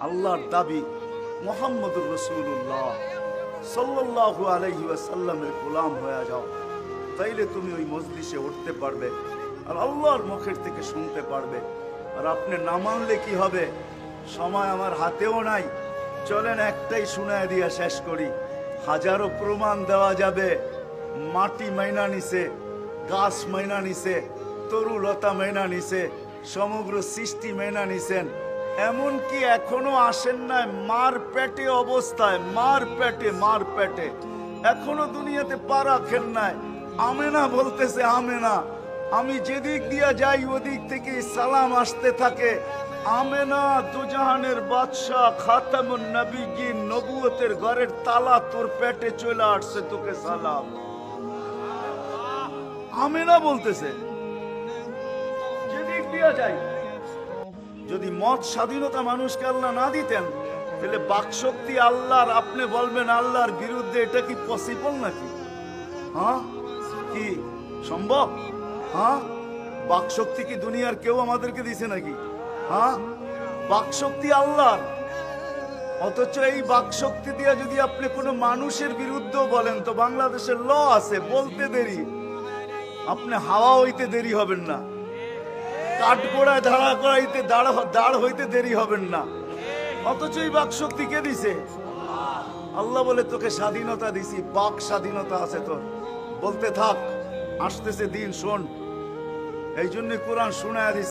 আল্লাহর দাবি মুহাম্মদুর রাসূলুল্লাহ সাল্লাল্লাহু আলাইহি ওয়াসাল্লামের গোলাম হয়ে যাও, তাইলে তুমি ওই মজলিসে উঠতে পারবে আর আল্লাহর মুখের থেকে শুনতে পারবে। আর আপনি না মানলে কি হবে? সময় আমার হাতেও নাই, চলেন একটাই শুনায় দিয়া শেষ করি। হাজারো প্রমাণ দেওয়া যাবে। মাটি মাইনা নিছে, গাছ মাইনা নিছে, তরুলতা মাইনা নিছে, সমগ্র সৃষ্টি মাইনা নিছেন। এমনকি এখনো আসেন নাই মার পেটে অবস্থায়, মার পেটে এখনো দুনিয়াতে পা রাখেন নাই। আমেনা বলতেছে, আমেনা আমি যেদিক দিয়া যাই ওদিক থেকে সালাম আসতে থাকে। আমেনা দুজাহানের বাদশাহ খাতামুন নবীগিন, নবুয়তের ঘরের তালা তোর পেটে চলে আসছে, তোকে সালাম। আমেনা বলতেছে যেদিক দিয়া যাই। যদি মত স্বাধীনতা মানুষকে আল্লাহ না দিতেন, তাহলে বাকশক্তি আল্লাহর, আপনি বলবেন আল্লাহর বিরুদ্ধে, এটা কি পসিবল নাকি? হ্যাঁ, কি সম্ভব? হ্যাঁ, বাকশক্তি কি দুনিয়ার কেউ আমাদেরকে দিছে নাকি? হ্যাঁ, বাকশক্তি আল্লাহর। অথচ এই বাকশক্তি দিয়ে যদি আপনি কোনো মানুষের বিরুদ্ধে বলেন, তো বাংলাদেশের ল আছে, বলতে দেরি, আপনি হাওয়া হইতে দেরি হবেন না, কাঠগোড়ায় দাঁড়া করাইতে দাঁড় হইতে দেরি হবেন না। অথচ এই বাকশক্তি কে দিছে? আল্লাহ বলে তোকে স্বাধীনতা দিছি, বাক স্বাধীনতা আছে তোর, বলতে থাক, আসতেছে দিন, শোন। এই জন্য কোরআন শুনায়া দিছে।